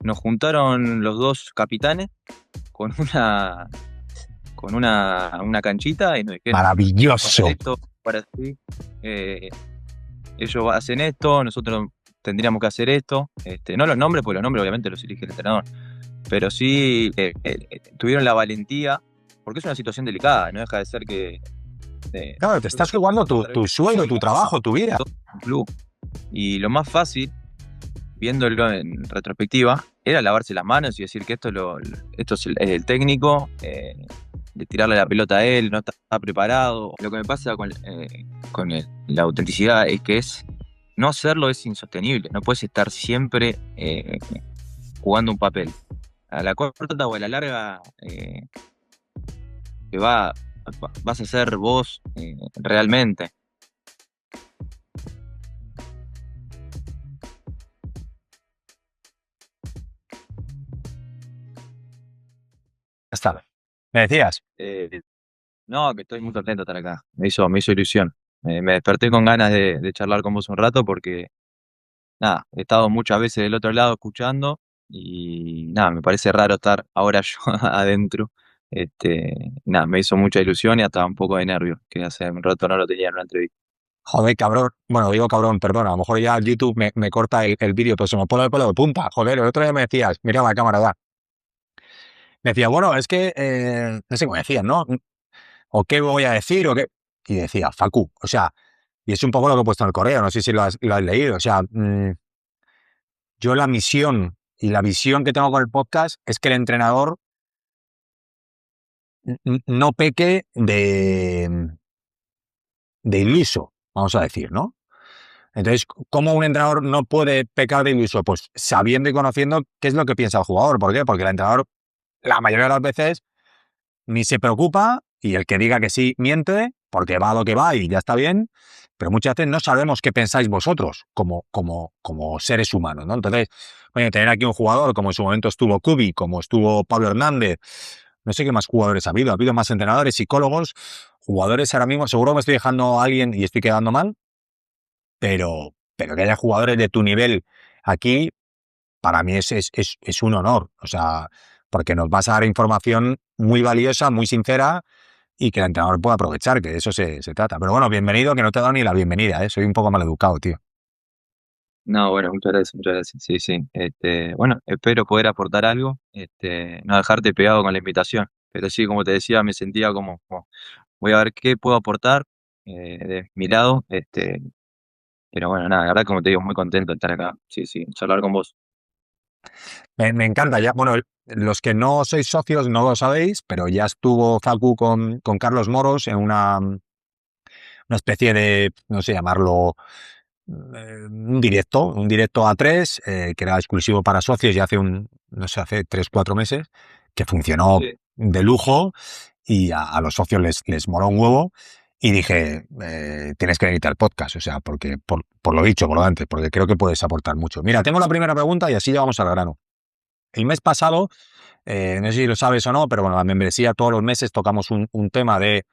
nos juntaron los dos capitanes con una canchita y nos dijeron, para Maravilloso. esto, para así, ellos hacen esto, nosotros tendríamos que hacer esto. No los nombres, porque los nombres obviamente los elige el entrenador, pero sí tuvieron la valentía, porque es una situación delicada, no deja de ser que... Claro, te estás jugando tu sueldo, tu trabajo, tu vida. un club. Y lo más fácil, viéndolo en retrospectiva, era lavarse las manos y decir que esto es el técnico, de tirarle la pelota a él, no está preparado. Lo que me pasa con la autenticidad es que no hacerlo es insostenible. No puedes estar siempre jugando un papel. A la corta o a la larga, que vas a ser vos realmente. Ya está. ¿Me decías? No, que estoy muy contento de estar acá. Me hizo ilusión. Me desperté con ganas de charlar con vos un rato porque, nada, he estado muchas veces del otro lado escuchando y, nada, me parece raro estar ahora yo adentro. Nada, me hizo mucha ilusión y hasta un poco de nervio, que hace un rato no lo tenía en una entrevista. Joder, cabrón. Bueno, digo cabrón, perdona. A lo mejor ya YouTube me corta el vídeo, pero se me pone el pelo de punta. Joder, el otro día me decías, mira la cámara, da. Me decía, bueno, es que, no sé cómo decías, ¿no? O qué voy a decir, o qué. Y decía, Facu, o sea, y es un poco lo que he puesto en el correo, no sé si lo has leído. O sea, yo la misión y la visión que tengo con el podcast es que el entrenador no peque de iluso, vamos a decir, ¿no? Entonces, ¿cómo un entrenador no puede pecar de iluso? Pues sabiendo y conociendo qué es lo que piensa el jugador. ¿Por qué? Porque el entrenador, la mayoría de las veces, ni se preocupa y el que diga que sí miente, porque va a lo que va y ya está bien, pero muchas veces no sabemos qué pensáis vosotros como seres humanos, ¿no? Entonces, oye, tener aquí un jugador como en su momento estuvo Kubi, como estuvo Pablo Hernández, no sé qué más jugadores ha habido más entrenadores, psicólogos, jugadores ahora mismo, seguro me estoy dejando a alguien y estoy quedando mal, pero que haya jugadores de tu nivel aquí, para mí es un honor, o sea, porque nos vas a dar información muy valiosa, muy sincera y que el entrenador pueda aprovechar, que de eso se trata. Pero bueno, bienvenido, que no te he dado ni la bienvenida, ¿eh? Soy un poco mal educado, tío. No, bueno, muchas gracias, muchas gracias. Sí, sí. Bueno, espero poder aportar algo, no dejarte pegado con la invitación. Pero sí, como te decía, me sentía como voy a ver qué puedo aportar de mi lado. Pero bueno, nada, la verdad, como te digo, muy contento de estar acá. Sí, sí, charlar con vos. Me encanta ya. Bueno, los que no sois socios no lo sabéis, pero ya estuvo Facu con Carlos Moros en una especie de, no sé llamarlo, un directo a tres, que era exclusivo para socios ya hace no sé, hace 3 o 4 meses, que funcionó Sí. de lujo y a los socios les moró un huevo. Y dije, tienes que venirte al podcast, o sea, porque por lo dicho, por lo antes, porque creo que puedes aportar mucho. Mira, tengo la primera pregunta y así ya vamos al grano. El mes pasado, no sé si lo sabes o no, pero bueno, la membresía todos los meses tocamos un tema de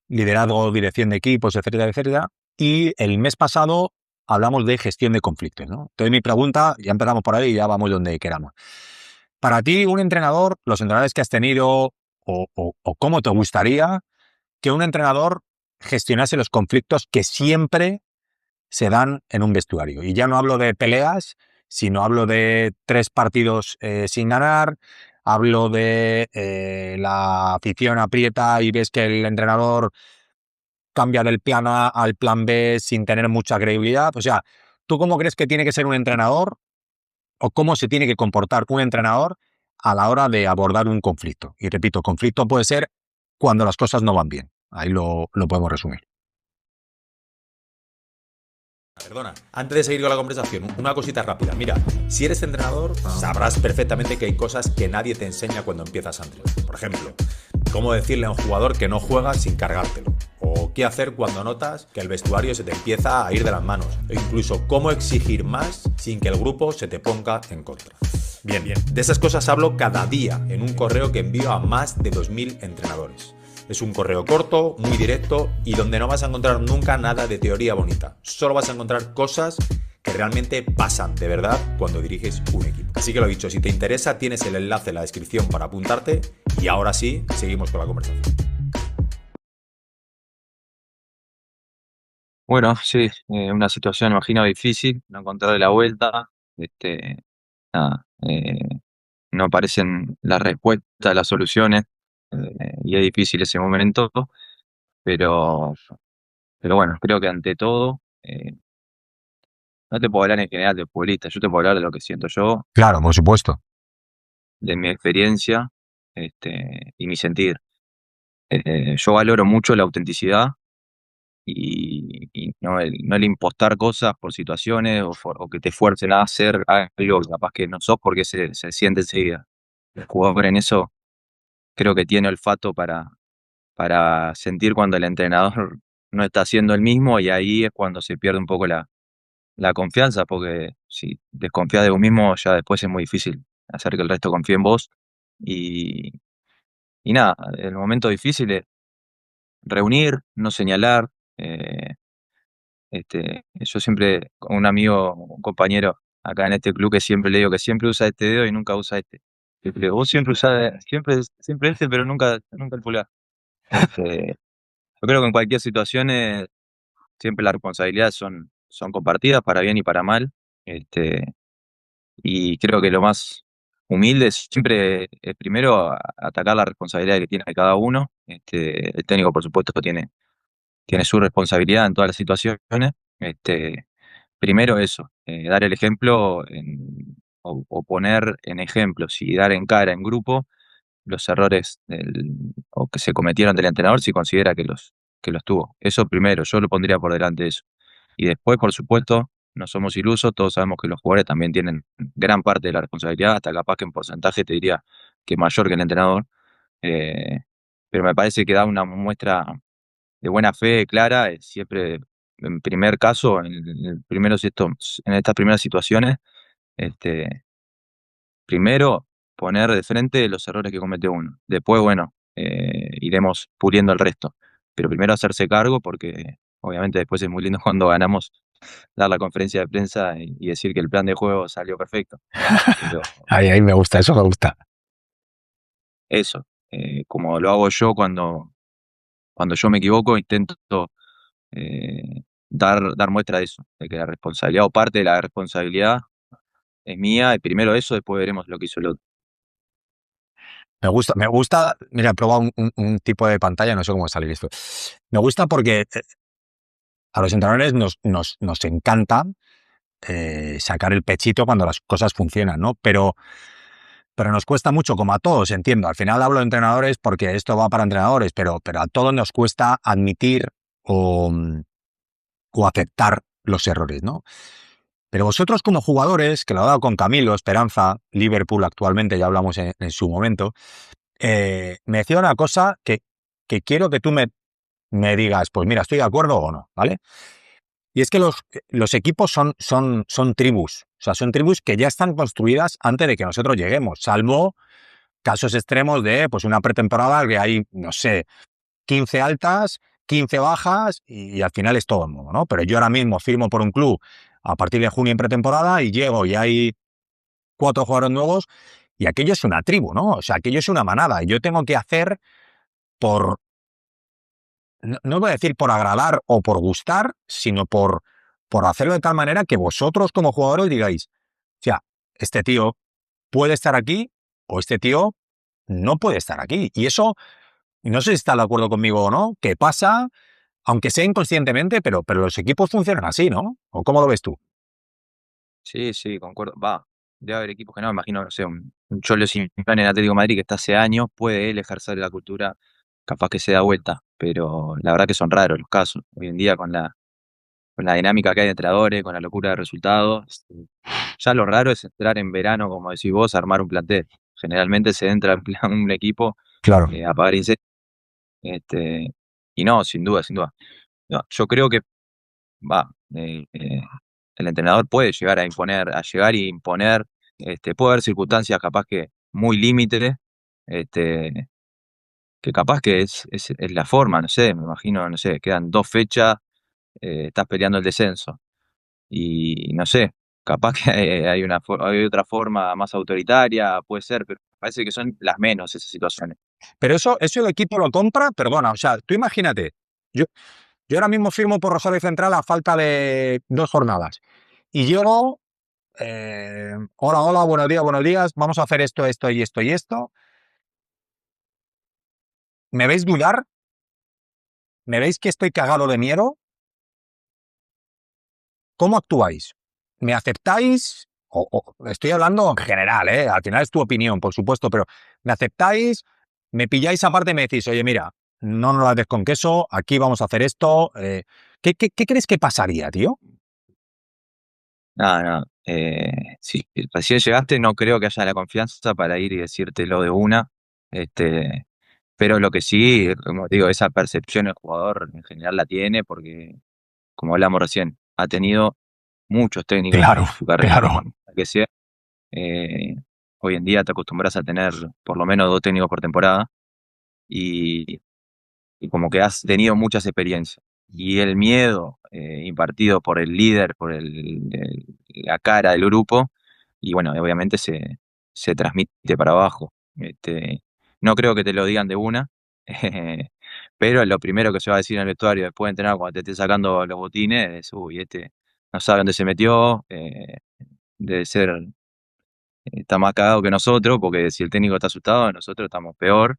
liderazgo, dirección de equipos, etcétera, etcétera. Y el mes pasado hablamos de gestión de conflictos, ¿no? Entonces mi pregunta, ya empezamos por ahí y ya vamos donde queramos. Para ti, un entrenador, los entrenadores que has tenido o cómo te gustaría que un entrenador gestionase los conflictos que siempre se dan en un vestuario. Y ya no hablo de peleas, sino hablo de 3 partidos sin ganar, hablo de la afición aprieta y ves que el entrenador cambia del plan A al plan B sin tener mucha credibilidad. O sea, ¿tú cómo crees que tiene que ser un entrenador o cómo se tiene que comportar un entrenador a la hora de abordar un conflicto? Y repito, conflicto puede ser cuando las cosas no van bien. Ahí lo podemos resumir. Perdona, antes de seguir con la conversación, una cosita rápida. Mira, si eres entrenador, sabrás perfectamente que hay cosas que nadie te enseña cuando empiezas a entrenar. Por ejemplo, cómo decirle a un jugador que no juega sin cargártelo. O qué hacer cuando notas que el vestuario se te empieza a ir de las manos. O incluso cómo exigir más sin que el grupo se te ponga en contra. Bien, de esas cosas hablo cada día en un correo que envío a más de 2000 entrenadores. Es un correo corto, muy directo y donde no vas a encontrar nunca nada de teoría bonita. Solo vas a encontrar cosas que realmente pasan de verdad cuando diriges un equipo. Así que lo dicho, si te interesa, tienes el enlace en la descripción para apuntarte y ahora sí, seguimos con la conversación. Bueno, sí, una situación, imagino, difícil, no encontrar la vuelta, nada, no aparecen las respuestas, las soluciones, y es difícil ese momento, pero, pero bueno, creo que ante todo, no te puedo hablar en general de futbolista, yo te puedo hablar de lo que siento yo, Claro, por supuesto. de mi experiencia, y mi sentir. Yo valoro mucho la autenticidad y no el impostar cosas por situaciones o que te fuercen a hacer algo que capaz que no sos porque se siente enseguida. El jugador en eso creo que tiene olfato para sentir cuando el entrenador no está haciendo el mismo y ahí es cuando se pierde un poco la confianza, porque si desconfías de vos mismo ya después es muy difícil hacer que el resto confíe en vos. Y, y nada, el momento difícil es reunir, no señalar. eh, yo siempre, con un amigo, un compañero acá en este club que siempre le digo que siempre usa este dedo y nunca usa este. Y le digo, vos siempre usás, siempre este, pero nunca el pulgar. Yo creo que en cualquier situación siempre las responsabilidades son compartidas para bien y para mal. Este, y creo que lo más humilde siempre es primero atacar la responsabilidad que tiene cada uno. El técnico, por supuesto, tiene su responsabilidad en todas las situaciones. Este, Primero eso, dar el ejemplo o poner en ejemplos y dar en cara en grupo los errores o que se cometieron del entrenador si considera que los tuvo. Eso primero, yo lo pondría por delante de eso. Y después, por supuesto, no somos ilusos, todos sabemos que los jugadores también tienen gran parte de la responsabilidad, hasta capaz que en porcentaje te diría que mayor que el entrenador. eh, pero me parece que da una muestra de buena fe clara, siempre en primer caso, en estas primeras situaciones, este, primero poner de frente los errores que comete uno. Después, bueno, iremos puliendo el resto. Pero primero hacerse cargo porque obviamente después es muy lindo cuando ganamos dar la conferencia de prensa y decir que el plan de juego salió perfecto. Pero Ahí me gusta, eso me gusta. eso, como lo hago yo cuando yo me equivoco, intento dar muestra de eso, de que la responsabilidad o parte de la responsabilidad es mía, y primero eso, después veremos lo que hizo el otro. Me gusta, mira, he probado un tipo de pantalla, no sé cómo salir esto. Me gusta porque a los entrenadores nos encanta sacar el pechito cuando las cosas funcionan, ¿no? Pero nos cuesta mucho, como a todos, entiendo. Al final hablo de entrenadores porque esto va para entrenadores, pero a todos nos cuesta admitir o aceptar los errores, ¿no? Pero vosotros como jugadores, que lo he dado con Camilo, Esperanza, Liverpool actualmente, ya hablamos en su momento, me decía una cosa que quiero que tú me digas, pues mira, estoy de acuerdo o no, ¿vale? Y es que los equipos son tribus, o sea, son tribus que ya están construidas antes de que nosotros lleguemos, salvo casos extremos de pues una pretemporada que hay, no sé, 15 altas, 15 bajas y al final es todo el mundo, ¿no? Pero yo ahora mismo firmo por un club a partir de junio en pretemporada y llego y hay 4 jugadores nuevos y aquello es una tribu, ¿no? O sea, aquello es una manada. Y yo tengo que hacer por, no voy a decir por agradar o por gustar, sino por hacerlo de tal manera que vosotros como jugadores digáis, o sea, este tío puede estar aquí o este tío no puede estar aquí. Y eso, no sé si está de acuerdo conmigo o no, que pasa, aunque sea inconscientemente, pero los equipos funcionan así, ¿no? ¿O cómo lo ves tú? Sí, sí, concuerdo. Va, debe haber equipos que no, me imagino, no sé, un Cholo Simeone en Atlético de Madrid que está hace años, puede él ejercer la cultura, capaz que se da vuelta, pero la verdad que son raros los casos. Hoy en día con la dinámica que hay de entrenadores, con la locura de resultados, ya lo raro es entrar en verano, como decís vos, a armar un plantel. Generalmente se entra en plan un equipo Claro. a apagar incendios. Y no, sin duda, sin duda. No, yo creo que va, el entrenador puede llegar a imponer, a llegar y imponer, puede haber circunstancias capaz que muy límites, este, que capaz que es la forma, no sé, me imagino, no sé, quedan 2 fechas, estás peleando el descenso. y no sé, capaz que hay otra forma más autoritaria, puede ser, pero parece que son las menos esas situaciones. Pero eso el equipo lo compra, perdona, o sea, tú imagínate, yo, yo ahora mismo firmo por Rosario Central a falta de 2 jornadas y llego, hola, hola, buenos días, vamos a hacer esto, esto y esto y esto. ¿Me veis dudar? ¿Me veis que estoy cagado de miedo? ¿Cómo actuáis? ¿Me aceptáis? Estoy hablando en general, ¿eh? Al final es tu opinión, por supuesto, pero ¿me aceptáis? ¿Me pilláis aparte y me decís, oye, mira, no nos la des con queso, aquí vamos a hacer esto? ¿Qué crees que pasaría, tío? No, no, si recién llegaste, no creo que haya la confianza para ir y decírtelo de una, este, pero lo que sí, como digo, esa percepción el jugador en general la tiene, porque, como hablamos recién, ha tenido muchos técnicos Claro, en su carrera, claro. que sea. eh, Hoy en día te acostumbras a tener por lo menos 2 técnicos por temporada y, y como que has tenido muchas experiencias. Y el miedo impartido por el líder, por la cara del grupo, y bueno, obviamente se transmite para abajo. No creo que te lo digan de una, pero lo primero que se va a decir en el vestuario después de entrenar, cuando te esté sacando los botines, es, uy, no sabe dónde se metió, debe ser, está más cagado que nosotros, porque si el técnico está asustado, nosotros estamos peor.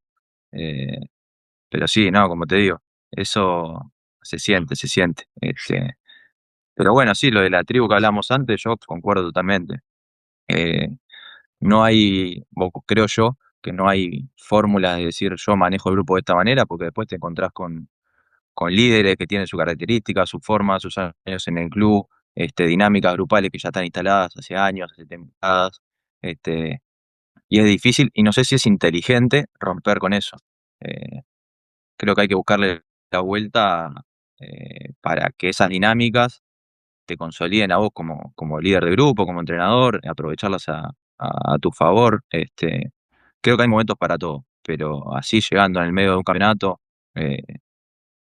eh, pero sí, no, como te digo, eso se siente, se siente. Pero bueno, sí, lo de la tribu que hablamos antes, yo concuerdo totalmente. Eh, no hay, creo yo, que no hay fórmulas de decir yo manejo el grupo de esta manera, porque después te encontrás con líderes que tienen su característica, su forma, sus años en el club, dinámicas grupales que ya están instaladas hace años, hace temporadas. Este, y es difícil, y no sé si es inteligente romper con eso. Eh, Creo que hay que buscarle la vuelta para que esas dinámicas te consoliden a vos como líder de grupo, como entrenador, aprovecharlas a tu favor. Creo que hay momentos para todo, pero así llegando en el medio de un campeonato, eh,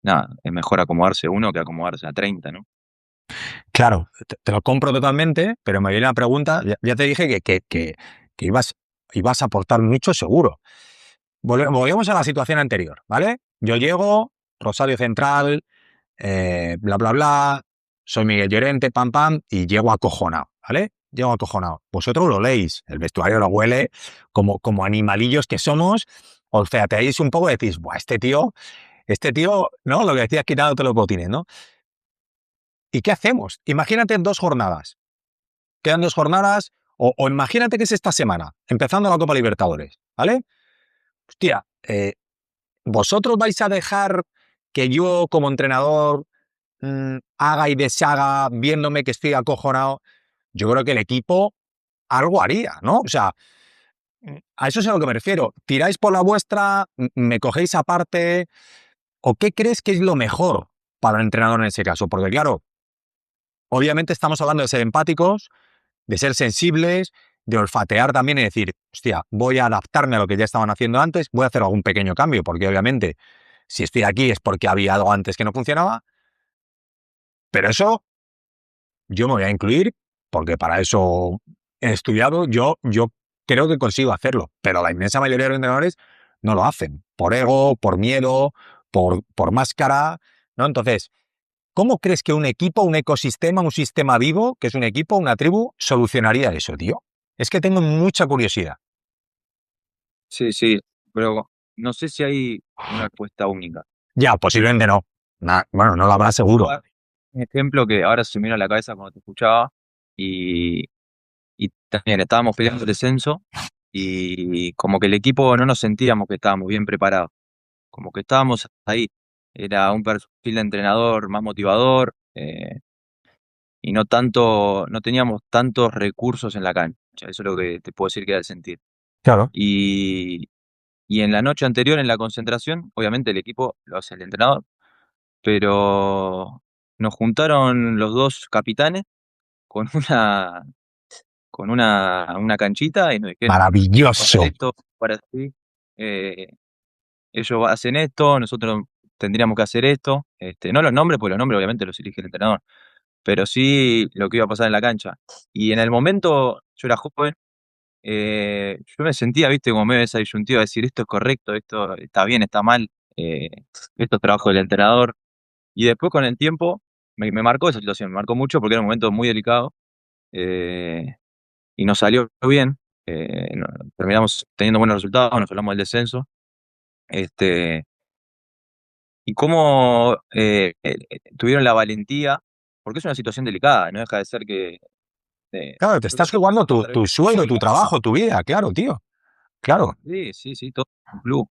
nada, es mejor acomodarse uno que acomodarse a 30, ¿no? Claro, te lo compro totalmente, pero me viene la pregunta, ya te dije que ibas a aportar mucho seguro. Volvemos a la situación anterior, ¿vale? Yo llego, Rosario Central, bla, bla, bla, soy Miguel Llorente, pam, pam, y llego acojonado, ¿vale? Llego acojonado. Vosotros lo leéis, el vestuario lo huele, como animalillos que somos, olfateáis un poco y decís, buah, este tío, ¿no? Lo que decías, quitándote los botines, ¿no? ¿Y qué hacemos? Imagínate en 2 jornadas. Quedan 2 jornadas, o imagínate que es esta semana, empezando la Copa Libertadores, ¿vale? Hostia, ¿vosotros vais a dejar que yo, como entrenador, haga y deshaga viéndome que estoy acojonado? Yo creo que el equipo algo haría, ¿no? O sea, a eso es a lo que me refiero. ¿Tiráis por la vuestra? ¿Me cogéis aparte? ¿O qué crees que es lo mejor para el entrenador en ese caso? Porque claro, obviamente estamos hablando de ser empáticos, de ser sensibles, de olfatear también y decir, hostia, voy a adaptarme a lo que ya estaban haciendo antes, voy a hacer algún pequeño cambio, porque obviamente si estoy aquí es porque había algo antes que no funcionaba, pero eso yo me voy a incluir, porque para eso he estudiado, yo creo que consigo hacerlo, pero la inmensa mayoría de los entrenadores no lo hacen, por ego, por miedo, por máscara, ¿no? Entonces, ¿cómo crees que un equipo, un ecosistema, un sistema vivo, que es un equipo, una tribu, solucionaría eso, tío? Es que tengo mucha curiosidad. Sí, sí, pero no sé si hay una respuesta única. Ya, posiblemente no. Bueno, no lo habrá seguro. Un ejemplo que ahora se me vino a la cabeza cuando te escuchaba, y, y también estábamos peleando el descenso, y como que el equipo no nos sentíamos que estábamos bien preparados, como que estábamos ahí. Era un perfil de entrenador más motivador, y no teníamos tantos recursos en la cancha. Eso es lo que te puedo decir que era el sentir. Claro. Y, y en la noche anterior, en la concentración, obviamente el equipo lo hace el entrenador, pero nos juntaron los dos capitanes con una canchita y nos dijeron, para Maravilloso. esto, para así, eh, ellos hacen esto, nosotros tendríamos que hacer esto. No los nombres, porque los nombres obviamente los elige el entrenador, pero sí lo que iba a pasar en la cancha. Y en el momento, yo era joven, yo me sentía, viste, como medio esa disyuntiva de decir esto es correcto, esto está bien, está mal, eh, esto es trabajo del entrenador. Y después con el tiempo me marcó esa situación, me marcó mucho porque era un momento muy delicado eh, y nos salió bien. Terminamos teniendo buenos resultados, nos hablamos del descenso. Este, y cómo tuvieron la valentía, porque es una situación delicada, no deja de ser que Claro, te creo que estás jugando todo tal vez tu sueldo, tu trabajo, tu vida, claro, tío. Claro. sí, sí, sí, todo un club.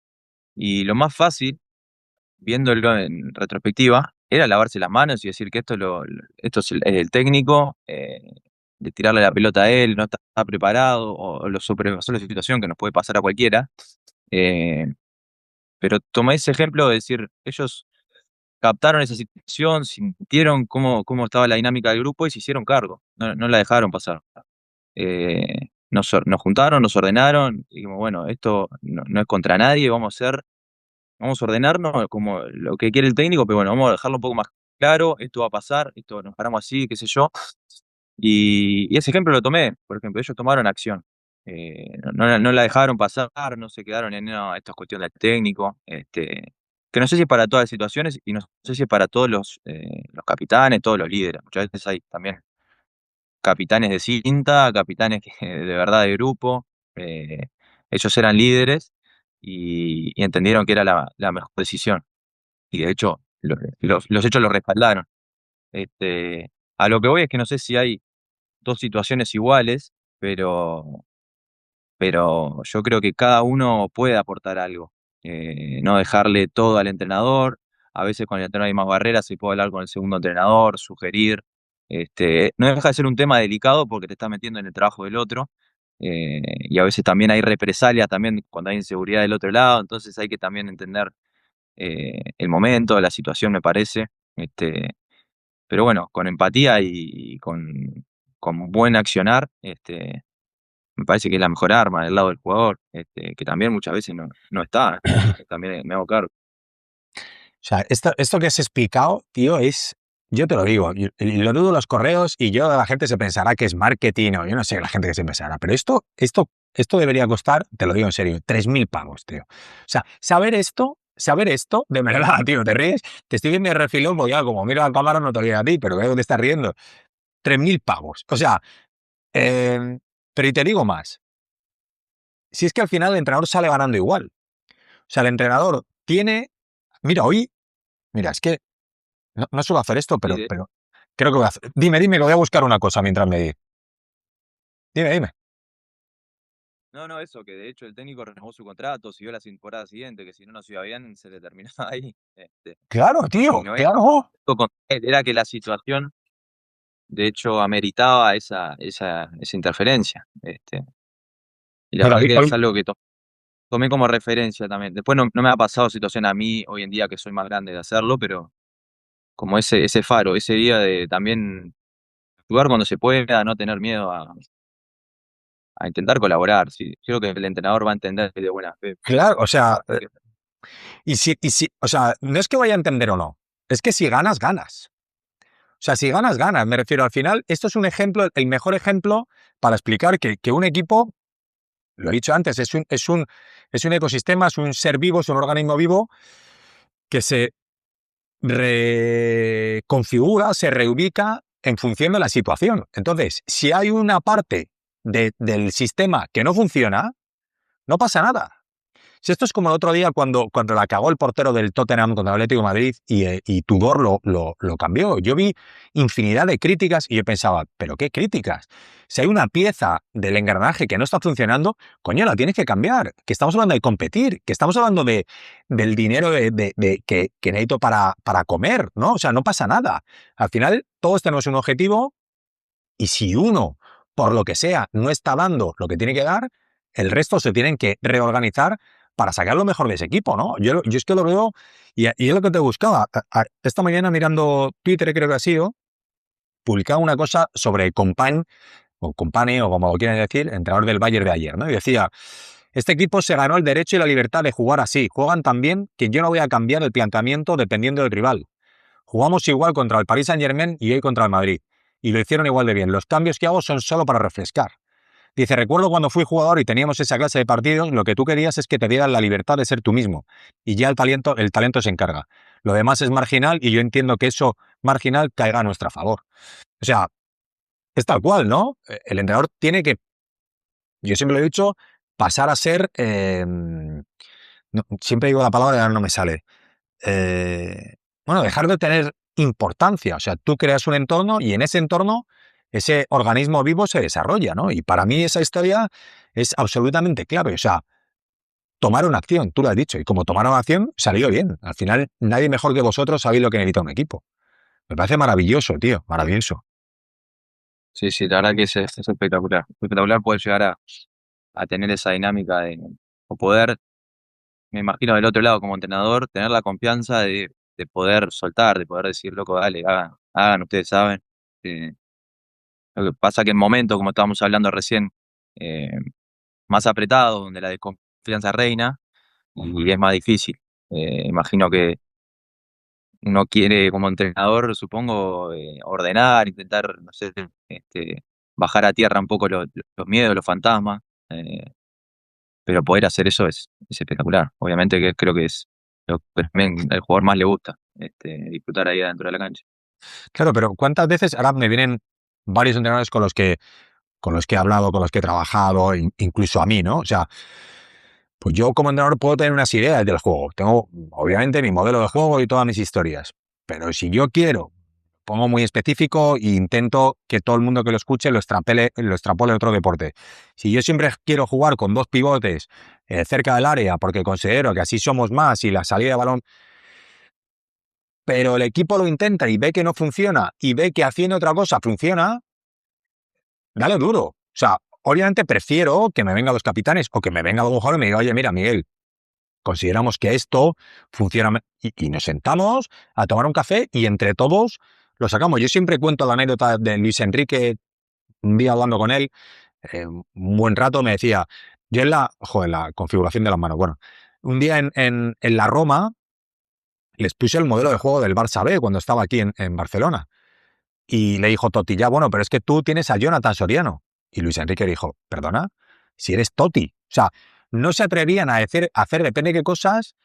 Y lo más fácil, viéndolo en retrospectiva, era lavarse las manos y decir que esto es el técnico, de tirarle la pelota a él, no está preparado, o lo sobrepasó la situación que nos puede pasar a cualquiera. Eh, pero tomé ese ejemplo de decir, ellos captaron esa situación, sintieron cómo estaba la dinámica del grupo y se hicieron cargo, no la dejaron pasar. Nos juntaron, nos ordenaron, y dijimos, bueno, esto no es contra nadie, vamos a ordenarnos como lo que quiere el técnico, pero bueno, vamos a dejarlo un poco más claro, esto va a pasar, esto nos paramos así, qué sé yo. Y ese ejemplo lo tomé, por ejemplo, ellos tomaron acción. No la dejaron pasar, no se quedaron en, no, esto es cuestión del técnico, que no sé si es para todas las situaciones y no sé si es para todos los capitanes, todos los líderes. Muchas veces hay también capitanes de cinta, capitanes que de verdad de grupo. eh, Ellos eran líderes y entendieron que era la mejor decisión. Y de hecho, los hechos lo respaldaron. A lo que voy es que no sé si hay dos situaciones iguales, pero yo creo que cada uno puede aportar algo. No dejarle todo al entrenador. A veces con el entrenador hay más barreras, se puede hablar con el segundo entrenador, sugerir. No deja de ser un tema delicado porque te estás metiendo en el trabajo del otro. Y a veces también hay represalias también cuando hay inseguridad del otro lado, entonces hay que también entender el momento, la situación, me parece. Pero bueno, con empatía y con buen accionar, me parece que es la mejor arma del lado del jugador, que también muchas veces no está. También me hago cargo. O sea, esto que has explicado, tío, yo te lo digo, y lo dudo en los correos y la gente se pensará que es marketing o yo no sé la gente que se pensará, pero esto debería costar, te lo digo en serio, 3.000 pavos, tío. O sea, saber esto, de verdad, tío, te ríes, te estoy viendo de refilón, porque ya como miro la cámara no te ríes a ti, pero veo que te estás riendo. 3.000 pavos. O sea, pero y te digo más, si es que al final el entrenador sale ganando igual. O sea, el entrenador mira, es que no suelo hacer esto, Sí, pero creo que voy a hacer. Dime, que voy a buscar una cosa mientras me dices. Dime. no, eso, que de hecho el técnico renovó su contrato, siguió la temporada siguiente, que si no nos iba bien, se le terminaba ahí. Claro, Y tío, no era claro. con él, era que la situación, de hecho, ameritaba esa interferencia. Y la Mira, verdad que es algo que tomé como referencia también. Después no me ha pasado situación a mí hoy en día que soy más grande de hacerlo, pero como ese faro, ese día de también jugar cuando se pueda, no tener miedo a intentar colaborar. Sí. Creo que el entrenador va a entender de buena fe. claro, o sea, o sea, no es que vaya a entender o no, es que si ganas, ganas. O sea, si ganas, ganas. Me refiero al final, esto es un ejemplo, el mejor ejemplo para explicar que un equipo, lo he dicho antes, es un ecosistema, es un ser vivo, es un organismo vivo que se reconfigura, se reubica en función de la situación. Entonces, si hay una parte del sistema que no funciona, no pasa nada. Si esto es como el otro día cuando la cagó el portero del Tottenham contra el Atlético de Madrid y Tudor lo cambió. Yo vi infinidad de críticas y yo pensaba, ¿pero qué críticas? Si hay una pieza del engranaje que no está funcionando, coño, la tienes que cambiar. Que estamos hablando de competir, que estamos hablando del dinero que necesito para comer, ¿no? O sea, no pasa nada. Al final, todos tenemos un objetivo y si uno, por lo que sea, no está dando lo que tiene que dar, el resto se tienen que reorganizar para sacar lo mejor de ese equipo, ¿no? Yo es que lo veo y es lo que te buscaba. Esta mañana mirando Twitter, creo que ha sido, publicaba una cosa sobre Compañ, o Company, o como lo quieran decir, entrenador del Bayern de ayer, ¿no? Y decía, este equipo se ganó el derecho y la libertad de jugar así. Juegan tan bien que yo no voy a cambiar el planteamiento dependiendo del rival. jugamos igual contra el Paris Saint-Germain y hoy contra el Madrid. Y lo hicieron igual de bien. Los cambios que hago son solo para refrescar. Dice, recuerdo cuando fui jugador y teníamos esa clase de partidos, lo que tú querías es que te dieran la libertad de ser tú mismo. Y ya el talento se encarga. Lo demás es marginal y yo entiendo que eso marginal caiga a nuestro favor. O sea, es tal cual, ¿no? El entrenador tiene que, yo siempre lo he dicho, pasar a ser, siempre digo la palabra y ahora no me sale. Bueno, dejar de tener importancia. O sea, tú creas un entorno y en ese entorno ese organismo vivo se desarrolla, ¿no? Y para mí esa historia es absolutamente clave. O sea, tomar una acción, tú lo has dicho, y como tomaron una acción, salió bien. Al final, nadie mejor que vosotros sabéis lo que necesita un equipo. Me parece maravilloso, tío, maravilloso. Sí, sí, la verdad que es espectacular. Espectacular poder llegar a tener esa dinámica o poder, me imagino del otro lado como entrenador, tener la confianza de poder soltar, de poder decir, loco, dale, hagan, ustedes saben. Eh, lo que pasa que en momentos, como estábamos hablando recién, eh, más apretados, donde la desconfianza reina, y es más difícil. Imagino que uno quiere, como entrenador, supongo, ordenar, intentar, no sé, bajar a tierra un poco los miedos, los fantasmas, eh, pero poder hacer eso es espectacular. Obviamente que creo que es lo que también al jugador más le gusta, disfrutar ahí adentro de la cancha. Claro, pero ¿cuántas veces ahora me vienen varios entrenadores con los que he hablado, con los que he trabajado, incluso a mí, ¿no? O sea, pues yo como entrenador puedo tener unas ideas del juego. Tengo, obviamente, mi modelo de juego y todas mis historias. Pero si yo quiero, pongo muy específico e intento que todo el mundo que lo escuche lo extrapole a otro deporte. Si yo siempre quiero jugar con dos pivotes cerca del área porque considero que así somos más y la salida de balón, pero el equipo lo intenta y ve que no funciona y ve que haciendo otra cosa funciona, dale duro. O sea, obviamente prefiero que me vengan los capitanes o que me venga algún jugador y me diga, oye, mira, Miguel, consideramos que esto funciona y nos sentamos a tomar un café y entre todos lo sacamos. Yo siempre cuento la anécdota de Luis Enrique, un día hablando con él, un buen rato me decía, yo en la configuración de las manos, bueno, un día en la Roma les puse el modelo de juego del Barça B cuando estaba aquí en Barcelona. Y le dijo Totti, ya, bueno, pero es que tú tienes a Jonathan Soriano. Y Luis Enrique dijo, perdona, si eres Totti. O sea, no se atrevían a hacer depende de qué cosas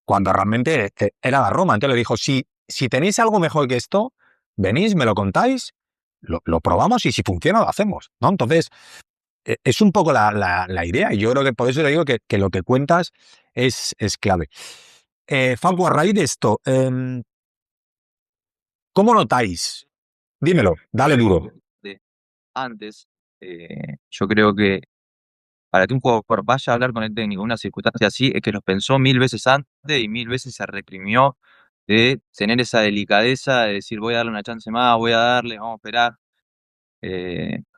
cuando realmente era la Roma. Entonces le dijo, si tenéis algo mejor que esto, venís, me lo contáis, lo probamos y si funciona lo hacemos, ¿no? Entonces, es un poco la idea y yo creo que por eso le digo que lo que cuentas es clave. Facu, a raíz de esto, ¿cómo notáis? Dímelo, dale duro. De antes, yo creo que para que un jugador vaya a hablar con el técnico en una circunstancia así, es que los pensó 1000 veces antes y 1000 veces se reprimió de tener esa delicadeza de decir voy a darle una chance más, voy a darle, vamos a esperar.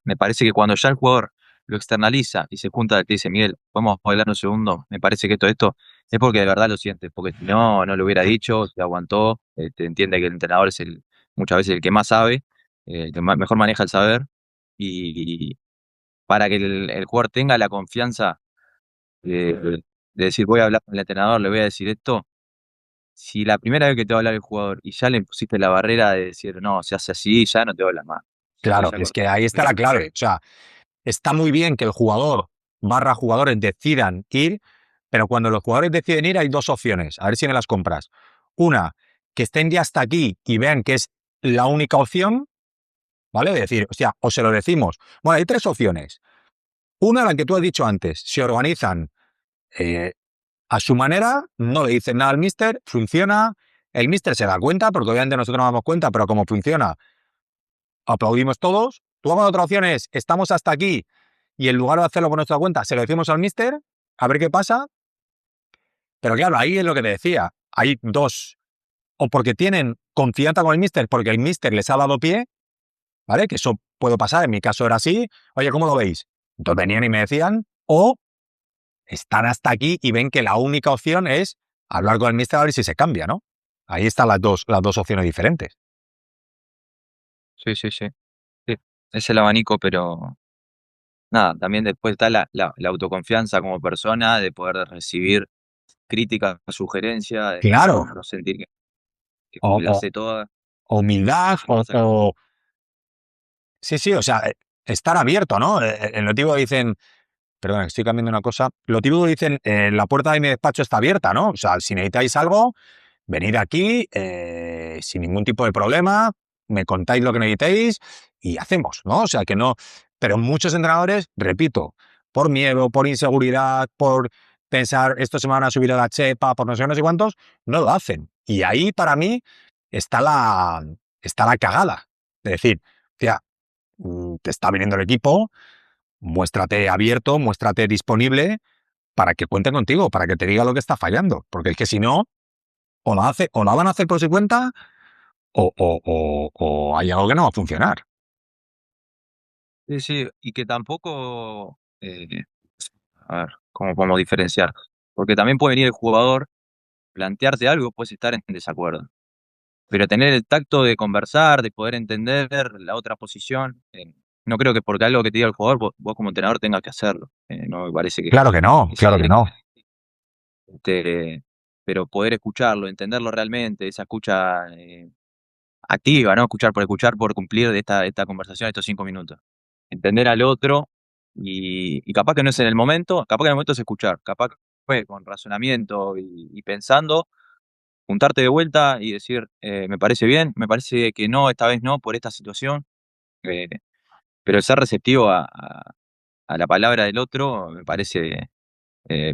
Me parece que cuando ya el jugador lo externaliza y se junta, te dice, Miguel, podemos hablar un segundo, me parece que esto, es porque de verdad lo siente, porque si no, no lo hubiera dicho, se aguantó, entiende que el entrenador es muchas veces el que más sabe, el que mejor maneja el saber, y para que el jugador tenga la confianza de decir, voy a hablar con el entrenador, le voy a decir esto, si la primera vez que te va a hablar el jugador y ya le pusiste la barrera de decir, no, se hace así, ya no te va a hablar más. Claro, Ya es que ahí está la clave. O sea, está muy bien que el jugador barra jugadores decidan ir, pero cuando los jugadores deciden ir hay dos opciones. A ver si me las compras. Una, que estén ya hasta aquí y vean que es la única opción, ¿vale? De decir, o sea, o se lo decimos. Bueno, hay tres opciones. Una, la que tú has dicho antes, se organizan eh, a su manera, no le dicen nada al míster, funciona, el míster se da cuenta, porque obviamente nosotros nos damos cuenta, pero como funciona, aplaudimos todos. Luego la otra opción es, estamos hasta aquí y en lugar de hacerlo por nuestra cuenta, se lo decimos al míster, a ver qué pasa. Pero claro, ahí es lo que te decía, hay dos, o porque tienen confianza con el míster, porque el míster les ha dado pie, ¿vale? Que eso puede pasar, en mi caso era así, oye, ¿cómo lo veis? Entonces venían y me decían, o están hasta aquí y ven que la única opción es hablar con el míster a ver si se cambia, ¿no? Ahí están las dos opciones diferentes. Sí, sí, sí. Sí, es el abanico, pero nada, también después está la autoconfianza como persona, de poder recibir críticas, sugerencias, de Claro, no sentir que O, la o- sé toda. o humildad, No pasa nada. sí, sí, o sea, estar abierto, ¿no? En lo típico dicen, perdona, que estoy cambiando una cosa, lo típico dicen, la puerta de mi despacho está abierta, ¿no? O sea, si necesitáis algo, venid aquí sin ningún tipo de problema, me contáis lo que necesitéis y hacemos, ¿no? O sea, que no, pero muchos entrenadores, repito, por miedo, por inseguridad, por pensar esto se me van a subir a la chepa, por no sé qué, no sé cuántos, no lo hacen. Y ahí para mí está está la cagada. Es decir, tía, te está viniendo el equipo, muéstrate abierto, muéstrate disponible para que cuente contigo, para que te diga lo que está fallando. Porque es que si no, o la van a hacer por su cuenta o hay algo que no va a funcionar. Sí, sí, y que tampoco, a ver, ¿cómo podemos diferenciar? Porque también puede venir el jugador, plantearte algo, puedes estar en desacuerdo. Pero tener el tacto de conversar, de poder entender la otra posición, no creo que porque algo que te diga el jugador, vos como entrenador tengas que hacerlo. No me parece Claro que no, que sea claro que no. pero poder escucharlo, entenderlo realmente, esa escucha activa, ¿no? Escuchar por cumplir de esta conversación, estos 5 minutos. Entender al otro y capaz que no es en el momento, capaz que en el momento es escuchar, capaz que fue con razonamiento y pensando, juntarte de vuelta y decir, me parece bien, me parece que no, esta vez no, por esta situación, eh, pero el ser receptivo a la palabra del otro me parece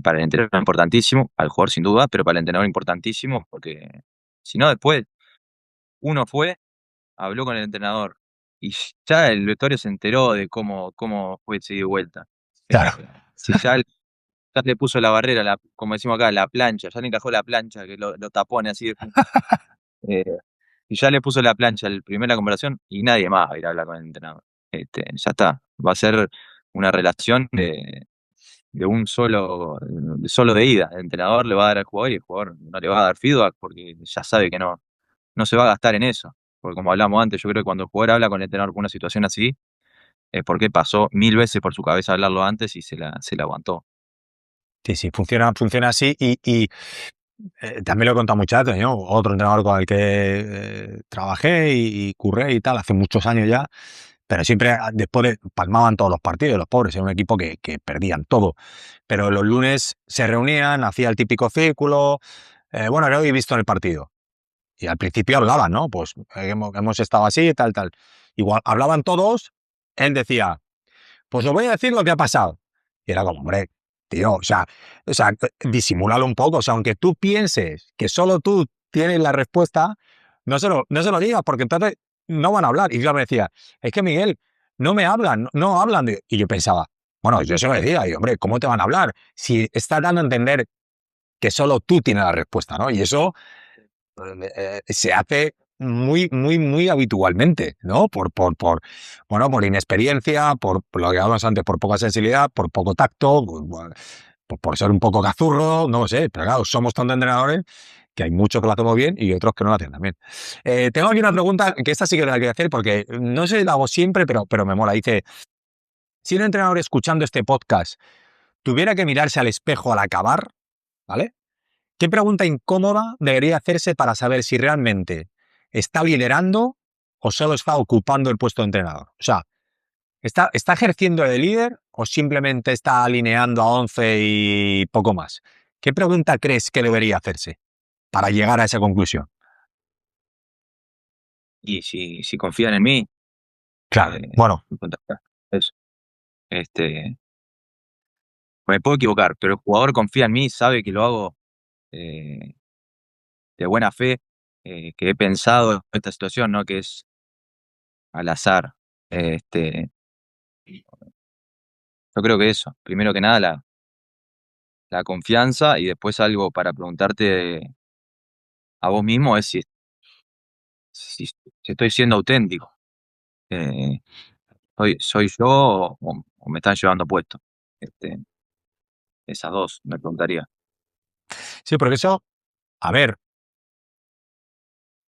para el entrenador importantísimo, al jugador sin duda, pero para el entrenador importantísimo, porque si no después uno fue, habló con el entrenador y ya el vestuario se enteró de cómo fue ese ida y vuelta. Claro. Si ya le puso la barrera, como decimos acá, la plancha, ya le encajó la plancha, que lo tapone así de eh, y ya le puso la plancha el primera conversación y nadie más va a ir a hablar con el entrenador. Ya está, va a ser una relación de un solo de ida. El entrenador le va a dar al jugador y el jugador no le va a dar feedback porque ya sabe que no se va a gastar en eso. Porque como hablamos antes, yo creo que cuando el jugador habla con el entrenador por una situación así, es porque pasó 1000 veces por su cabeza hablarlo antes y se la aguantó. Sí, sí, funciona así y también lo he contado muchas veces, ¿no? Otro entrenador con el que trabajé y curré y tal, hace muchos años ya, pero siempre después palmaban todos los partidos, los pobres, era un equipo que perdían todo. Pero los lunes se reunían, hacía el típico círculo, bueno, ¿qué habéis visto en el partido? Y al principio hablaban, ¿no? Pues hemos estado así, tal, tal. Igual hablaban todos, él decía, pues os voy a decir lo que ha pasado. Y era como, hombre, tío, o sea, disimúlalo un poco. O sea, aunque tú pienses que solo tú tienes la respuesta, no se lo digas, porque entonces no van a hablar. Y yo me decía, es que Miguel, no me hablan, no hablan. Y yo pensaba, bueno, yo se lo decía, y hombre, ¿cómo te van a hablar? Si estás dando a entender que solo tú tienes la respuesta, ¿no? Y eso se hace muy, muy, muy habitualmente, ¿no? Bueno, por inexperiencia, por lo que hablábamos antes, por poca sensibilidad, por poco tacto, por ser un poco cazurro, no lo sé, pero claro, somos tantos entrenadores que hay muchos que lo hacemos bien y otros que no lo hacen tan bien. Tengo aquí una pregunta, que esta sí que la quiero hacer porque no sé si la hago siempre, pero me mola. Dice, si un entrenador escuchando este podcast tuviera que mirarse al espejo al acabar, ¿vale? ¿Qué pregunta incómoda debería hacerse para saber si realmente está liderando o solo está ocupando el puesto de entrenador? O sea, ¿está ejerciendo de líder o simplemente está alineando a 11 y poco más? ¿Qué pregunta crees que debería hacerse para llegar a esa conclusión? Y si confían en mí, Claro, bueno, contactar. Eso. Este, me puedo equivocar, pero el jugador confía en mí, sabe que lo hago eh, de buena fe, que he pensado en esta situación, no que es al azar. Este, yo creo que eso, primero que nada la confianza y después algo para preguntarte a vos mismo es si estoy siendo auténtico. Eh, ¿Soy yo o me están llevando puesto? Este, esas dos me preguntaría. sí, porque eso, a ver,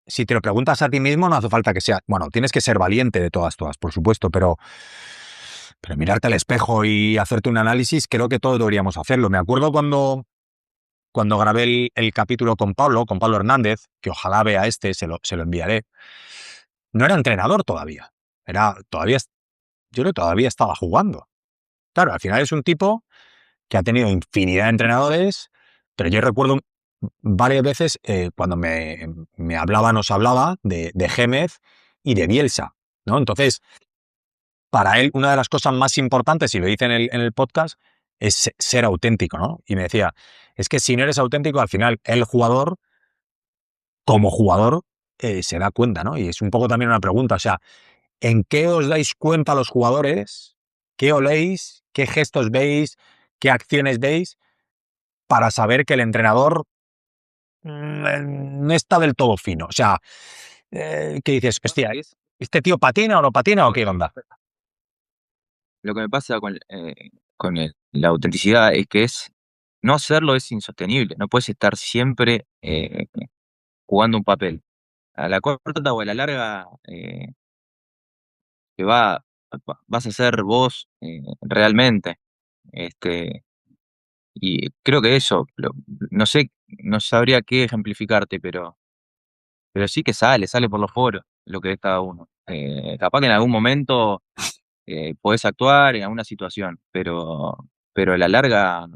si te lo preguntas a ti mismo, no hace falta que sea, bueno, tienes que ser valiente de todas, por supuesto, pero mirarte al espejo y hacerte un análisis, creo que todos deberíamos hacerlo. Me acuerdo cuando cuando grabé el capítulo con Pablo Hernández, que ojalá vea se lo enviaré, no era entrenador todavía. Yo creo que todavía estaba jugando. Claro, al final es un tipo que ha tenido infinidad de entrenadores, pero yo recuerdo varias veces cuando nos hablaba de Gémez y de Bielsa, ¿no? Entonces, para él, una de las cosas más importantes, y lo dice en el podcast, es ser auténtico, ¿no? Y me decía, es que si no eres auténtico, al final el jugador, como jugador, se da cuenta, ¿no? Y es un poco también una pregunta, o sea, ¿en qué os dais cuenta los jugadores? ¿Qué oléis? ¿Qué gestos veis? ¿Qué acciones veis? Para saber que el entrenador no está del todo fino. O sea, ¿qué dices? Hostia, ¿este tío patina o no patina o qué onda? Lo que me pasa la autenticidad es que no hacerlo es insostenible. No puedes estar siempre jugando un papel. A la corta o a la larga, que vas a ser vos realmente. Este, y creo que no sé, no sabría qué ejemplificarte, pero sí que sale por los foros lo que es cada uno. Capaz que en algún momento podés actuar en alguna situación, pero a la larga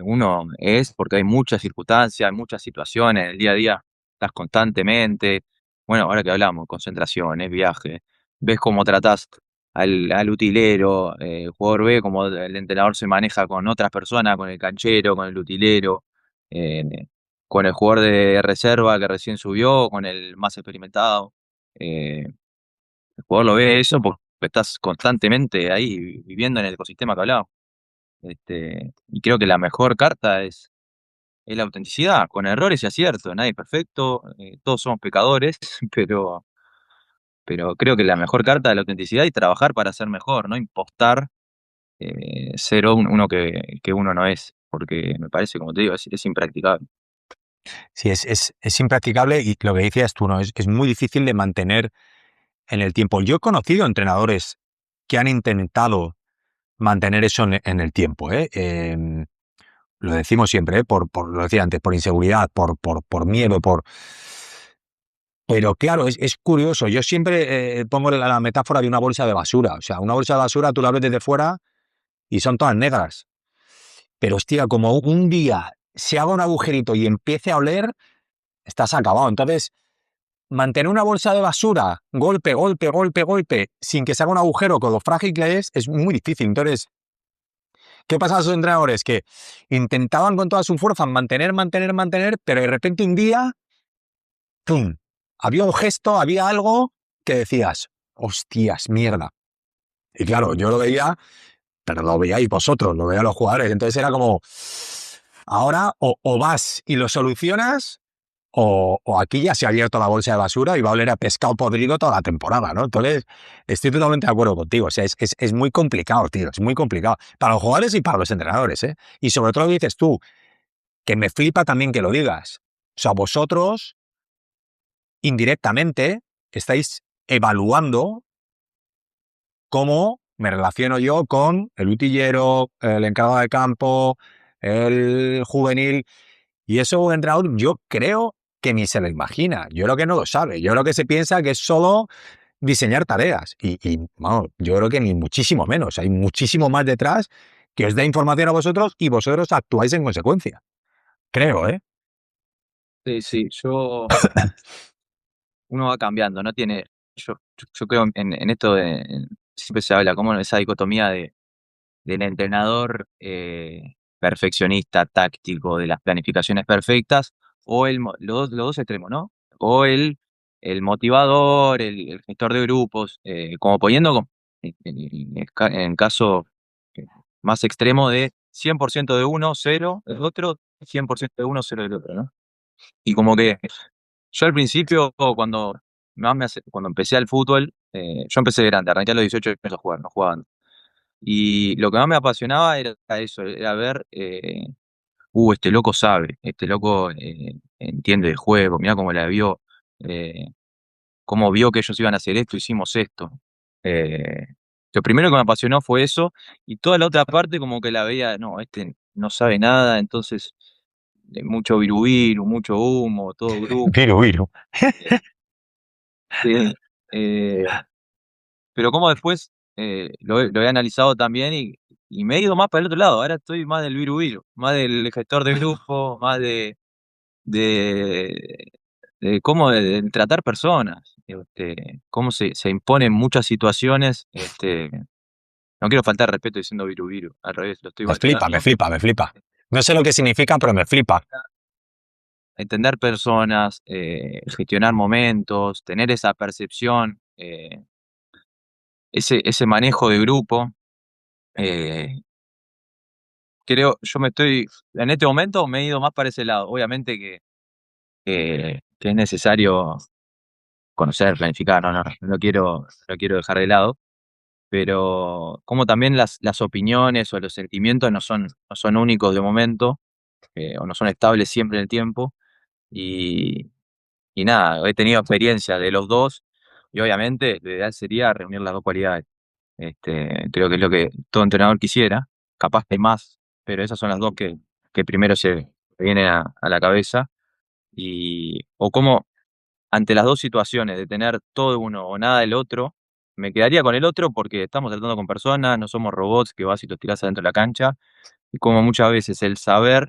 uno es porque hay muchas circunstancias, hay muchas situaciones en el día a día, estás constantemente, bueno, ahora que hablamos, concentraciones, viajes, ves cómo tratás al utilero, el jugador ve cómo el entrenador se maneja con otras personas, con el canchero, con el utilero, eh, con el jugador de reserva que recién subió, con el más experimentado. eh, el jugador lo ve eso porque estás constantemente ahí viviendo en el ecosistema que hablaba. Y creo que la mejor carta es la autenticidad, con errores y aciertos. Nadie es perfecto, todos somos pecadores, pero, pero creo que la mejor carta es la autenticidad y trabajar para ser mejor, no impostar ser uno que uno no es, porque me parece, como te digo, es impracticable. Sí, es impracticable y lo que decías tú, ¿no? Es muy difícil de mantener en el tiempo. Yo he conocido entrenadores que han intentado mantener eso en el tiempo, ¿eh? Lo decimos siempre, ¿eh? Lo decía antes, por inseguridad, por miedo, Pero claro, es curioso. Yo siempre pongo la metáfora de una bolsa de basura. O sea, una bolsa de basura tú la ves desde fuera y son todas negras. Pero hostia, como un día se haga un agujerito y empiece a oler, estás acabado. Entonces, mantener una bolsa de basura, golpe, golpe, golpe, golpe, sin que se haga un agujero con lo frágil que es muy difícil. Entonces, ¿qué pasa a esos entrenadores? Que intentaban con toda su fuerza mantener, mantener, mantener, pero de repente un día, ¡pum! Había un gesto, había algo que decías, hostias, mierda. Y claro, yo lo veía, pero lo veíais vosotros, lo veían los jugadores. Entonces era como, ahora o vas y lo solucionas, o aquí ya se ha abierto la bolsa de basura y va a oler a pescado podrido toda la temporada, ¿no? Entonces, estoy totalmente de acuerdo contigo. O sea, es muy complicado, tío, es muy complicado. Para los jugadores y para los entrenadores, ¿eh? Y sobre todo lo que dices tú, que me flipa también que lo digas. O sea, vosotros, indirectamente, estáis evaluando cómo me relaciono yo con el utillero, el encargado de campo, el juvenil. Y eso un entrenador yo creo que ni se lo imagina. Yo creo que no lo sabe. Yo creo que se piensa que es solo diseñar tareas. Vamos, yo creo que ni muchísimo menos. Hay muchísimo más detrás que os da información a vosotros y vosotros actuáis en consecuencia. Creo, ¿eh? Sí, sí, uno va cambiando, no tiene, yo creo en esto siempre se habla como esa dicotomía del entrenador perfeccionista, táctico, de las planificaciones perfectas, o los dos extremos, ¿no? O el motivador, el gestor de grupos, como poniendo en caso eh, más extremo de 100% de uno, cero del otro, 100% de uno, cero del otro, ¿no? Y como que yo al principio, cuando empecé al fútbol, yo empecé grande, arranqué a los 18 años a jugar, no jugaba antes. Y lo que más me apasionaba era eso, era ver, este loco sabe, este loco entiende de juego, mirá cómo la vio, eh, cómo vio que ellos iban a hacer esto, hicimos esto. Eh, lo primero que me apasionó fue eso, y toda la otra parte como que la veía, no, este no sabe nada, entonces de mucho virubiru, mucho humo, todo grupo. Viru, viru. Sí, pero como después lo he analizado también y me he ido más para el otro lado. Ahora estoy más del viru, más del gestor de grupo, más de, de cómo de tratar personas, cómo se imponen muchas situaciones. No quiero faltar respeto diciendo viru, al revés, lo estoy Me flipa, me valorando. flipa, me flipa. No sé lo que significa, pero me flipa. Entender personas, gestionar momentos, tener esa percepción, ese manejo de grupo. eh, en este momento me he ido más para ese lado. Obviamente que es necesario conocer, planificar, no lo quiero dejar de lado, pero como también las opiniones o los sentimientos no son únicos de momento, o no son estables siempre en el tiempo, y, y nada, he tenido experiencia de los dos, y obviamente lo ideal sería reunir las dos cualidades. Creo que es lo que todo entrenador quisiera, capaz que hay más, pero esas son las dos que primero se vienen a la cabeza, o cómo ante las dos situaciones de tener todo uno o nada del otro, me quedaría con el otro porque estamos tratando con personas, no somos robots que vas y los tirás adentro de la cancha, y como muchas veces el saber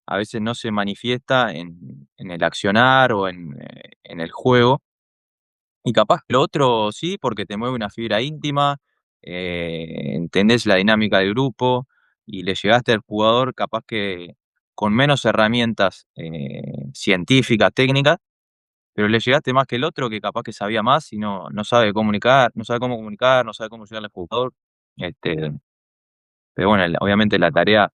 a veces no se manifiesta en el accionar o en el juego, y capaz que lo otro sí, porque te mueve una fibra íntima, entendés la dinámica del grupo y le llegaste al jugador capaz que con menos herramientas científicas, técnicas, pero le llegaste más que el otro que capaz que sabía más y no sabe comunicar, no sabe cómo comunicar, no sabe cómo llegarle al jugador. Este, pero bueno, obviamente la tarea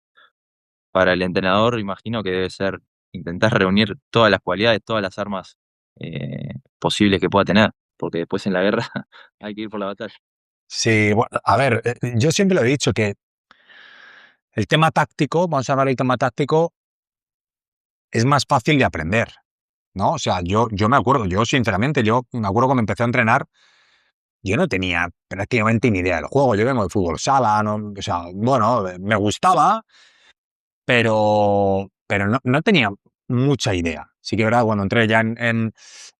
para el entrenador imagino que debe ser intentar reunir todas las cualidades, todas las armas posibles que pueda tener, porque después en la guerra hay que ir por la batalla. Sí, bueno, a ver, yo siempre lo he dicho que el tema táctico, vamos a hablar del tema táctico, es más fácil de aprender, ¿no? O sea, yo me acuerdo, yo sinceramente, yo me acuerdo cuando empecé a entrenar, yo no tenía prácticamente ni idea del juego. Yo vengo de fútbol sala, no, o sea, bueno, me gustaba, pero no tenía mucha idea. Sí que verdad, cuando entré ya en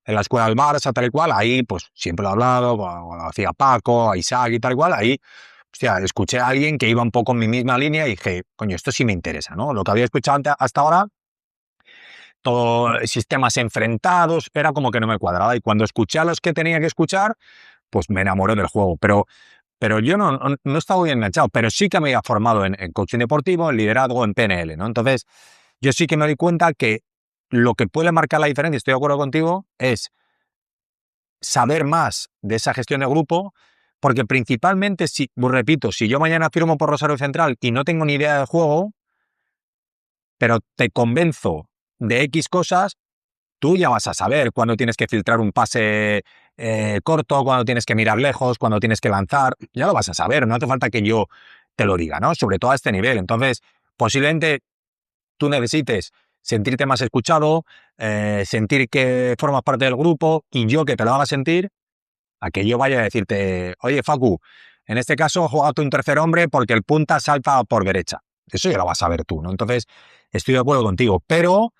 la escuela del Barça, tal y cual, ahí pues siempre lo he hablado, cuando hacía Paco, a Isaac y tal y cual, ahí, hostia, escuché a alguien que iba un poco en mi misma línea y dije, coño, esto sí me interesa, ¿no? Lo que había escuchado hasta ahora, todo sistemas enfrentados, era como que no me cuadraba. Y cuando escuché a los que tenía que escuchar, pues me enamoré del juego. Pero yo no estaba muy enganchado, pero sí que me había formado en coaching deportivo, en liderazgo, en PNL, ¿no? Entonces, yo sí que me doy cuenta que lo que puede marcar la diferencia, estoy de acuerdo contigo, es saber más de esa gestión de grupo, porque principalmente, si, repito, si yo mañana firmo por Rosario Central y no tengo ni idea del juego, pero te convenzo de X cosas, tú ya vas a saber cuándo tienes que filtrar un pase corto, cuándo tienes que mirar lejos, cuándo tienes que lanzar, ya lo vas a saber, no hace falta que yo te lo diga, ¿no? Sobre todo a este nivel. Entonces, posiblemente tú necesites sentirte más escuchado, sentir que formas parte del grupo y yo que te lo haga sentir, a que yo vaya a decirte, oye, Facu, en este caso juega tú un tercer hombre porque el punta salta por derecha. Eso ya lo vas a ver tú, ¿no? Entonces, estoy de acuerdo contigo, pero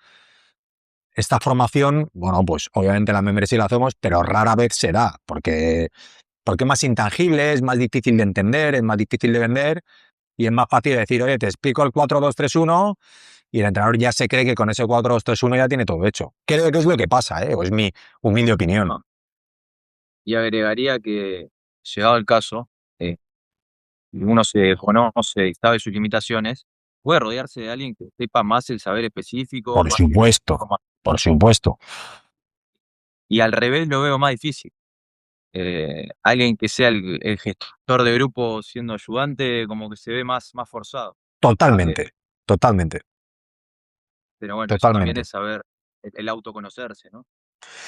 esta formación, bueno, pues obviamente la membresía la hacemos, pero rara vez se da, porque es más intangible, es más difícil de entender, es más difícil de vender y es más fácil decir, oye, te explico el 4-2-3-1 y el entrenador ya se cree que con ese 4-2-3-1 ya tiene todo hecho. Creo que es lo que pasa, ¿eh? O es mi humilde opinión. Y agregaría que, llegado el caso, uno se conoce y sabe sus limitaciones, puede rodearse de alguien que sepa más el saber específico, Por más supuesto, por supuesto. y al revés lo veo más difícil. Alguien que sea el gestor de grupo siendo ayudante, como que se ve más forzado. Totalmente, totalmente, Pero bueno, eso también totalmente. es saber el autoconocerse, ¿no?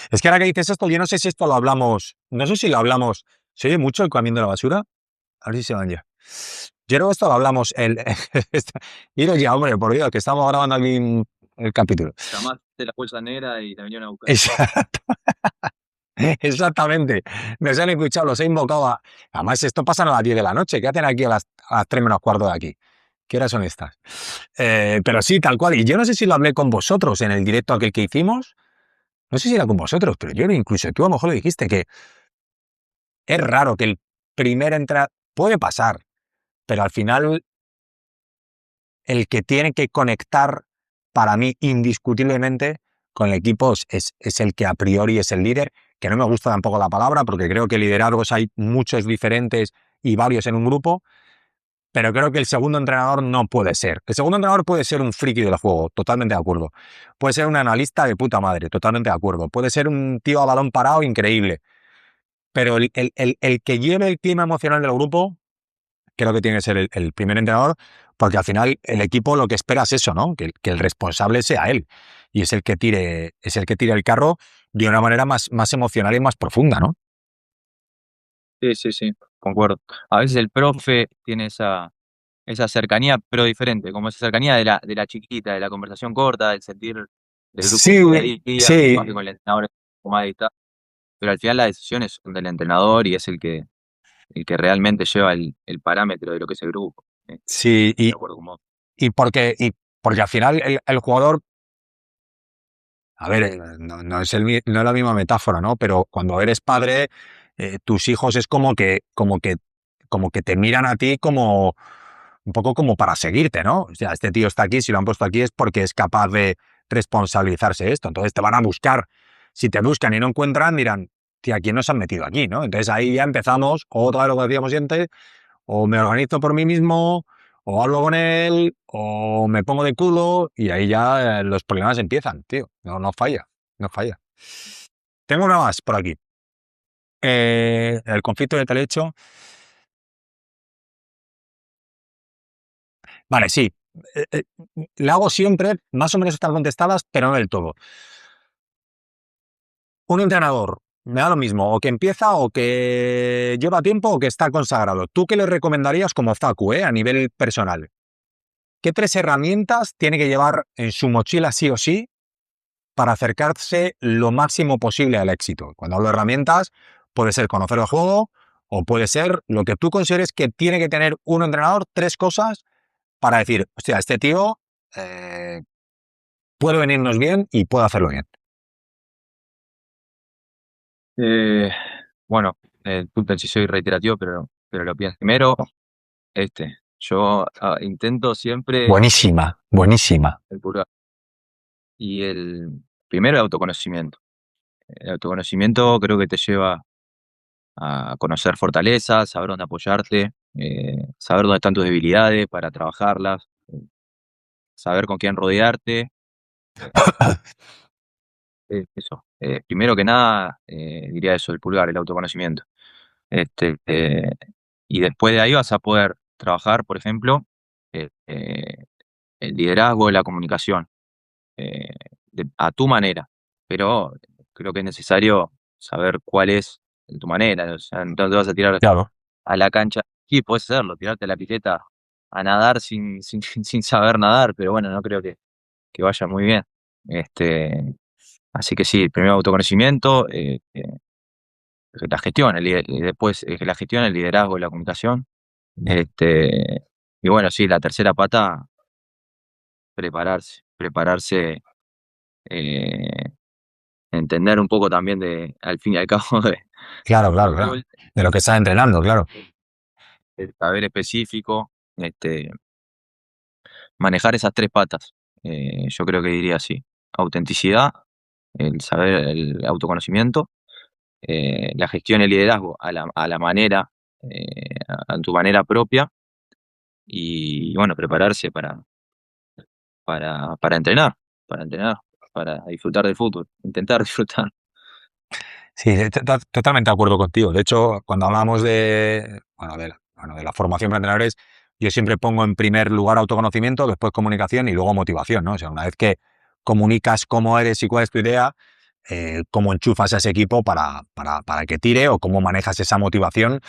Es que ahora que dices esto, yo no sé si esto lo hablamos, no sé si lo hablamos, ¿se oye mucho el camión de la basura? A ver si se van ya. Yo creo que esto lo hablamos. Iros ya, hombre, por Dios, que estamos grabando aquí el capítulo. Llamaste la bolsa negra y te vinieron a buscar. Exacto, exactamente. Nos han escuchado, los he invocado. Además, esto pasa a las 10 de la noche. ¿Qué hacen aquí a las 3 menos cuarto de aquí? ¿Qué horas son estas? Pero sí, tal cual. Y yo no sé si lo hablé con vosotros en el directo aquel que hicimos. No sé si era con vosotros, pero yo incluso tú a lo mejor lo dijiste, que es raro que el primer entrada... Puede pasar, pero al final el que tiene que conectar, para mí, indiscutiblemente, con el equipo es el que a priori es el líder, que no me gusta tampoco la palabra, porque creo que liderazgos hay muchos diferentes y varios en un grupo, pero creo que el segundo entrenador no puede ser. El segundo entrenador puede ser un friki del juego, totalmente de acuerdo. Puede ser un analista de puta madre, totalmente de acuerdo. Puede ser un tío a balón parado increíble. Pero el que lleve el clima emocional del grupo, creo que tiene que ser el primer entrenador, porque al final el equipo lo que espera es eso, ¿no? Que el responsable sea él. Y es el que tire el carro de una manera más emocional y más profunda, ¿no? Sí, concuerdo. A veces el profe tiene esa cercanía, pero diferente, como esa cercanía de la chiquita, de la conversación corta, del sentir del grupo Sí, día a día, más que sí, con el entrenador es un poco más distante. Pero al final las decisiones son del entrenador y es el que realmente lleva el parámetro de lo que es el grupo. sí. De acuerdo con vos. Y porque al final el jugador, a ver, no es la misma metáfora, ¿no? Pero cuando eres padre, tus hijos es como que te miran a ti como un poco como para seguirte, ¿no? O sea, este tío está aquí, si lo han puesto aquí es porque es capaz de responsabilizarse de esto. Entonces te van a buscar. Si te buscan y no encuentran, dirán, tía, ¿quién nos han metido aquí, no? Entonces ahí ya empezamos, otra vez lo que decíamos antes, o me organizo por mí mismo, o hablo con él, o me pongo de culo, y ahí ya los problemas empiezan, tío. No falla, no falla. Tengo una más por aquí. El conflicto de telehecho. Vale, sí. La hago siempre, más o menos están contestadas, pero no del todo. Un entrenador, me da lo mismo, o que empieza, o que lleva tiempo, o que está consagrado. ¿Tú qué le recomendarías como Facu, a nivel personal? ¿Qué 3 herramientas tiene que llevar en su mochila sí o sí para acercarse lo máximo posible al éxito? Cuando hablo de herramientas, puede ser conocer el juego o puede ser lo que tú consideres que tiene que tener un entrenador, 3 cosas para decir, hostia, este tío puede venirnos bien y puede hacerlo bien. Eh, bueno, disculpen si soy reiterativo, pero lo pienso. Primero, yo intento siempre Buenísima, buenísima. el purgar. Y el primero, el autoconocimiento. El autoconocimiento creo que te lleva a conocer fortalezas, saber dónde apoyarte, saber dónde están tus debilidades para trabajarlas, saber con quién rodearte. Eso. Primero que nada, diría eso, el pulgar, el autoconocimiento. Este, eh, y después de ahí vas a poder trabajar, por ejemplo, eh, eh, el liderazgo, la comunicación, eh, a tu manera. Pero creo que es necesario saber cuál es tu manera. O sea, no te vas a tirar Claro. a la cancha. Sí, puedes hacerlo, tirarte a la pileta a nadar sin saber nadar, pero bueno, no creo que vaya muy bien. Así que sí, primero autoconocimiento, la gestión, después la gestión, el liderazgo y la comunicación. Este, y bueno, sí, la tercera pata, prepararse, eh, entender un poco también al fin y al cabo, Claro, de claro, claro. fútbol, De lo que estás entrenando, claro. el saber específico, manejar esas 3 patas. Yo creo que diría así: autenticidad, el saber, el autoconocimiento, la gestión y el liderazgo a la manera, a tu manera propia, y bueno, prepararse para entrenar, para entrenar, para disfrutar del fútbol, intentar disfrutar. Sí, totalmente de acuerdo contigo. De hecho, cuando hablamos de la formación para entrenadores, yo siempre pongo en primer lugar autoconocimiento, después comunicación y luego motivación, ¿no? O sea, una vez que comunicas cómo eres y cuál es tu idea, cómo enchufas a ese equipo para que tire o cómo manejas esa motivación